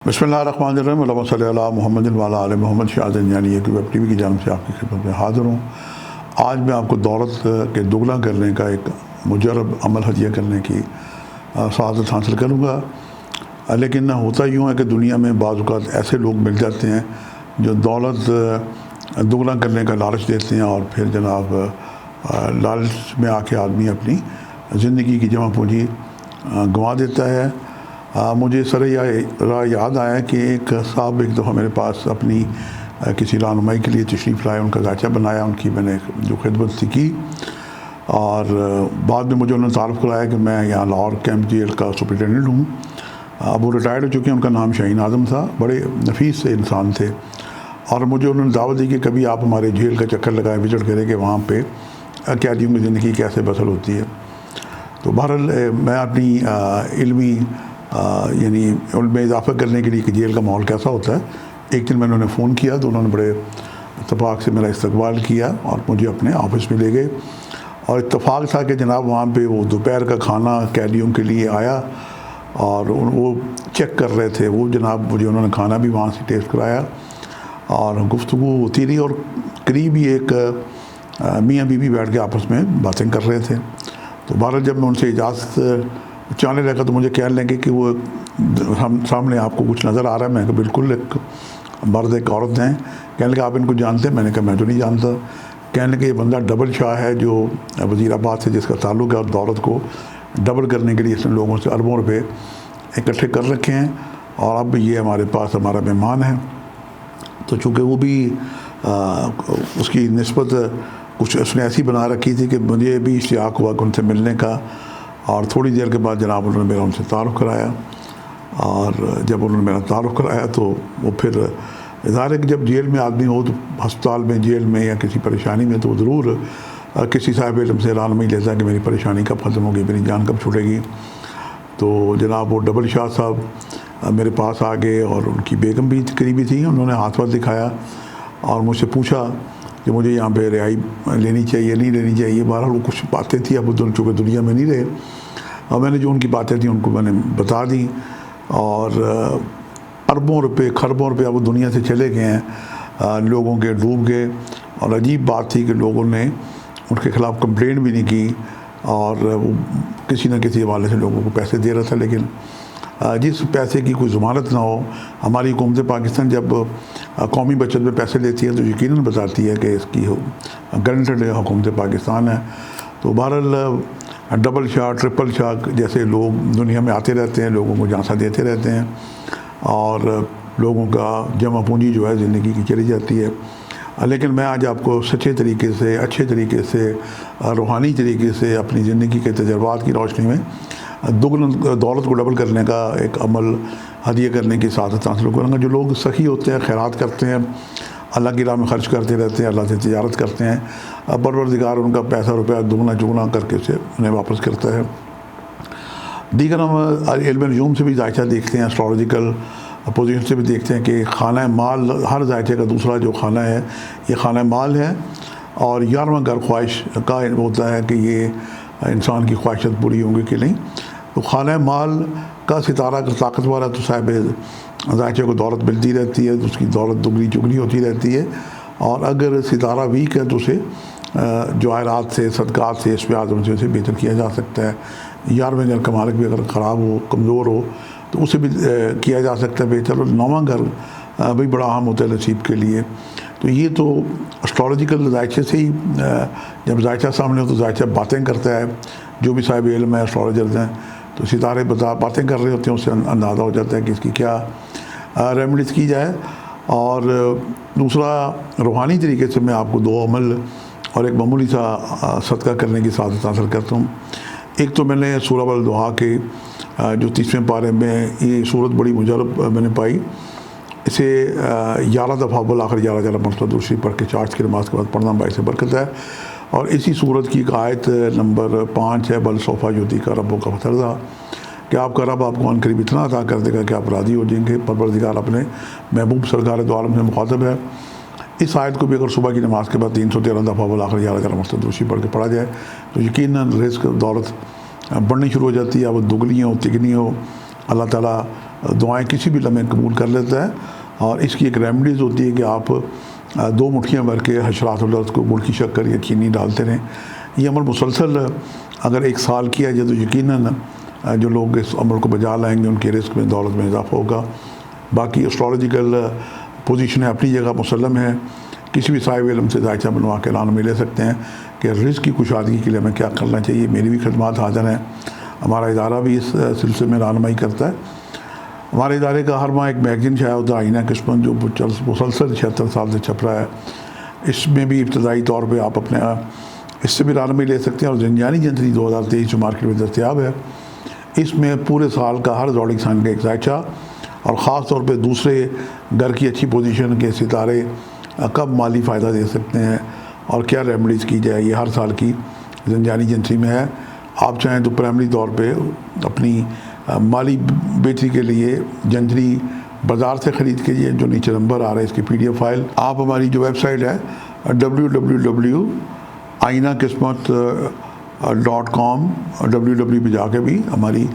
بسم اللہ الرحمن الرحیم، اللہم صلی علی محمد وعلی آل محمد۔ شاہدین یعنی یہ کہ ویب ٹی وی کی جانب سے آپ کی خدمت میں حاضر ہوں۔ آج میں آپ کو دولت کے دگنا کرنے کا ایک مجرب عمل ہدیہ کرنے کی سعادت حاصل کروں گا، لیکن ہوتا یوں ہے کہ دنیا میں بعض اوقات ایسے لوگ مل جاتے ہیں جو دولت دگنا کرنے کا لالچ دیتے ہیں، اور پھر جناب لالچ میں آ کے آدمی اپنی زندگی کی جمع پونجی گنوا دیتا ہے۔ مجھے سر راہ یاد آیا کہ ایک صاحب ایک دفعہ میرے پاس اپنی کسی رہنمائی کے لیے تشریف لائے، ان کا ذائچہ بنایا، ان کی میں نے جو خدمت تھی کی، اور بعد میں مجھے انہوں نے تعارف کرایا کہ میں یہاں لاہور کیمپ جیل کا سپرنٹینڈنٹ ہوں۔ اب وہ ریٹائرڈ ہو چکے ہیں، ان کا نام شاہین اعظم تھا، بڑے نفیس سے انسان تھے، اور مجھے انہوں نے دعوت دی کہ کبھی آپ ہمارے جیل کا چکر لگائے، وزٹ کریں کہ وہاں پہ قیدیوں کی زندگی کیسے بسر ہوتی ہے۔ تو بہرحال میں اپنی علمی علم میں اضافہ کرنے کے لیے کہ جیل کا ماحول کیسا ہوتا ہے، ایک دن میں انہوں نے فون کیا تو انہوں نے بڑے اتفاق سے میرا استقبال کیا اور مجھے اپنے آفس میں لے گئے، اور اتفاق تھا کہ جناب وہاں پہ وہ دوپہر کا کھانا قیدیوں کے لیے آیا، اور وہ چیک کر رہے تھے، وہ جناب مجھے انہوں نے کھانا بھی وہاں سے ٹیسٹ کرایا، اور گفتگو ہوتی رہی، اور قریب ہی ایک میاں بیوی بیٹھ کے آپس میں باتیں کر رہے تھے۔ تو بہرحال جب میں ان سے اجازت چاہنے لگا تو مجھے کہنے لگے کہ وہ سامنے آپ کو کچھ نظر آ رہا ہے؟ میں نے کہا بالکل، ایک مرد ایک عورت ہیں۔ کہنے لگا آپ ان کو جانتے ہیں؟ میں نے کہا میں تو نہیں جانتا۔ کہنے لگے یہ بندہ ڈبل شاہ ہے جو وزیر آباد سے جس کا تعلق ہے، اور دولت کو ڈبل کرنے کے لیے اس نے لوگوں سے اربوں روپے اکٹھے کر رکھے ہیں، اور اب یہ ہمارے پاس ہمارا مہمان ہے۔ تو چونکہ وہ بھی اس کی نسبت کچھ اس نے ایسی بنا رکھی تھی کہ مجھے بھی اشتیاق ہوا کہ ان سے ملنے کا، اور تھوڑی دیر کے بعد جناب انہوں نے میرا ان سے تعارف کرایا، اور جب انہوں نے میرا تعارف کرایا تو وہ پھر ظاہر ہے کہ جب جیل میں آدمی ہو تو ہسپتال میں، جیل میں یا کسی پریشانی میں، تو ضرور کسی صاحب علم سے رہنمائی لیتا ہے کہ میری پریشانی کب ختم ہوگی، میری جان کب چھوٹے گی۔ تو جناب وہ ڈبل شاہ صاحب میرے پاس آ گئے، اور ان کی بیگم بھی قریبی تھی، انہوں نے ہاتھ واتھ دکھایا اور مجھ سے پوچھا کہ مجھے یہاں پہ رہائی لینی چاہیے نہیں لینی چاہیے۔ بہرحال وہ کچھ باتیں تھیں، اب چونکہ دنیا میں نہیں رہے، اور میں نے جو ان کی باتیں تھیں ان کو میں نے بتا دیں، اور اربوں روپے خربوں روپے اب وہ دنیا سے چلے گئے ہیں، لوگوں کے ڈوب گئے۔ اور عجیب بات تھی کہ لوگوں نے ان کے خلاف کمپلین بھی نہیں کی، اور وہ کسی نہ کسی حوالے سے لوگوں کو پیسے دے رہا تھا، لیکن جس پیسے کی کوئی ضمانت نہ ہو۔ ہماری حکومت پاکستان جب قومی بچت میں پیسے لیتی ہے تو یقیناً بتاتی ہے کہ اس کی گارنٹڈ حکومت پاکستان ہے۔ تو بہرحال ڈبل شاہ، ٹرپل شاہ جیسے لوگ دنیا میں آتے رہتے ہیں، لوگوں کو جھانسا دیتے رہتے ہیں، اور لوگوں کا جمع پونجی جو ہے زندگی کی چلی جاتی ہے۔ لیکن میں آج آپ کو سچے طریقے سے، اچھے طریقے سے، روحانی طریقے سے اپنی زندگی کے تجربات کی روشنی میں دولت کو ڈبل کرنے کا ایک عمل ہدیہ کرنے کی سعادت حاصل کروں گا۔ جو لوگ سخی ہوتے ہیں، خیرات کرتے ہیں، اللہ کی راہ میں خرچ کرتے رہتے ہیں، اللہ سے تجارت کرتے ہیں، پروردگار ان کا پیسہ روپیہ دگنا چگنا کر کے اسے انہیں واپس کرتا ہے۔ دیگر ہم علم نجوم سے بھی ذائچہ دیکھتے ہیں، اسٹرالوجیکل پوزیشن سے بھی دیکھتے ہیں کہ خانہ مال، ہر ذائچے کا دوسرا جو خانہ ہے یہ خانہ مال ہے، اور 11واں گھر خواہش کا ہوتا ہے کہ یہ انسان کی خواہشات پوری ہوں گی کہ نہیں۔ تو خانہ مال کا ستارہ کا طاقتور ہے تو صاحب ذائچے کو دولت ملتی رہتی ہے، تو اس کی دولت دگنی چگنی ہوتی رہتی ہے، اور اگر ستارہ ویک ہے تو اسے جواہرات سے، صدقات سے، اسم اعظم سے اسے بہتر کیا جا سکتا ہے۔ 11ویں گھر کا مالک بھی اگر خراب ہو، کمزور ہو، تو اسے بھی کیا جا سکتا ہے بہتر، اور 9واں گھر بھی بڑا اہم ہوتا ہے نصیب کے لیے۔ تو یہ تو اسٹرالوجیکل ذائچے سے ہی، جب ذائچہ سامنے ہو تو ذائچہ باتیں کرتا ہے، جو بھی صاحب علم ہے، اسٹرالوجرز ہیں، تو ستارے باتیں کر رہے ہوتے ہیں، اس سے اندازہ ہو جاتا ہے کہ اس کی کیا ریمیڈیز کی جائے۔ اور دوسرا روحانی طریقے سے میں آپ کو 2 عمل اور ایک معمولی سا صدقہ کرنے کی سعادت حاصل کرتا ہوں۔ ایک تو میں نے سورہ والضحیٰ کے جو 30ویں پارے میں یہ صورت بڑی مجرب میں نے پائی، اسے 11 دفعہ بالآخر 11 مرتبہ دوسری پڑھ کے چارج کی نماز کے بعد پڑھنا باعث برکت ہے۔ اور اسی صورت کی ایک آیت نمبر 5 ہے، بل سوف یعطیک ربک فترضیٰ، کہ آپ کا رب آپ کو عنقریب اتنا عطا کر دے گا کہ آپ راضی ہو جائیں گے۔ پروردگار اپنے محبوب سرکار دو عالم سے مخاطب ہے۔ اس آیت کو بھی اگر صبح کی نماز کے بعد 313 دفعہ بالآخر 11 مرتبہ دوسری پڑھ کے پڑھا جائے تو یقیناً رزق دولت بڑھنی شروع ہو جاتی ہے، وہ دگنی ہو تگنی ہو، اللہ تعالیٰ دعائیں کسی بھی لمحے قبول کر لیتا ہے، اور اس کی ایک ریمیڈیز ہوتی ہے کہ آپ 2 مٹھیاں بھر کے حشرات الارض کو گڑ کی شکر یا چینی ڈالتے رہیں۔ یہ عمل مسلسل اگر 1 سال کیا جائے تو یقیناً جو لوگ اس عمل کو بجا لائیں گے ان کے رزق میں، دولت میں اضافہ ہوگا۔ باقی اسٹرالوجیکل پوزیشنیں اپنی جگہ مسلم ہے، کسی بھی صاحب علم سے دائچہ بنوا کے رہنمائی لے سکتے ہیں کہ رزق کی کشادگی کے لیے ہمیں کیا کرنا چاہیے۔ میری بھی خدمات حاضر ہیں، ہمارا ادارہ بھی اس سلسلے میں رہنمائی کرتا ہے۔ ہمارے ادارے کا ہر ماہ ایک میگزین شائع ہوتا ہے، آئینہ قسمت، جو مسلسل 76 سال سے چھپ رہا ہے۔ اس میں بھی ابتدائی طور پہ آپ اپنے اس سے بھی رہنمائی لے سکتے ہیں، اور زنجانی جنتری 2023 جو مارکیٹ میں دستیاب ہے، اس میں پورے سال کا ہر زوڈک سائن کا ایک ذائچہ، اور خاص طور پہ دوسرے گھر کی اچھی پوزیشن کے ستارے کب مالی فائدہ دے سکتے ہیں اور کیا ریمیڈیز کی جائے، یہ ہر سال کی زنجانی جنتری میں ہے۔ آپ چاہیں تو پرائمری طور پہ اپنی مالی بہتری کے لیے جنتری بازار سے خرید کے، جو نیچے نمبر آ رہا ہے اس کی PDF فائل، آپ ہماری جو ویب سائٹ ہے www.ainaqismat.com www پہ جا کے بھی ہماری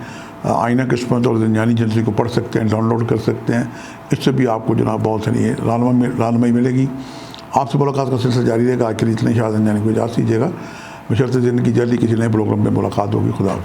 آئینہ قسمت اور زنجانی جنتری کو پڑھ سکتے ہیں، ڈاؤن لوڈ کر سکتے ہیں۔ اس سے بھی آپ کو جناب بہت ساری رہنمائی ملے گی۔ آپ سے ملاقات کا سلسلہ جاری رہے گا۔ آج کے لیے اتنے، شاہ زنجانی کو اجازت دیجیے گا، بشرط زندگی جلدی کسی نئے پروگرام میں ملاقات ہوگی۔ خدا حافظ۔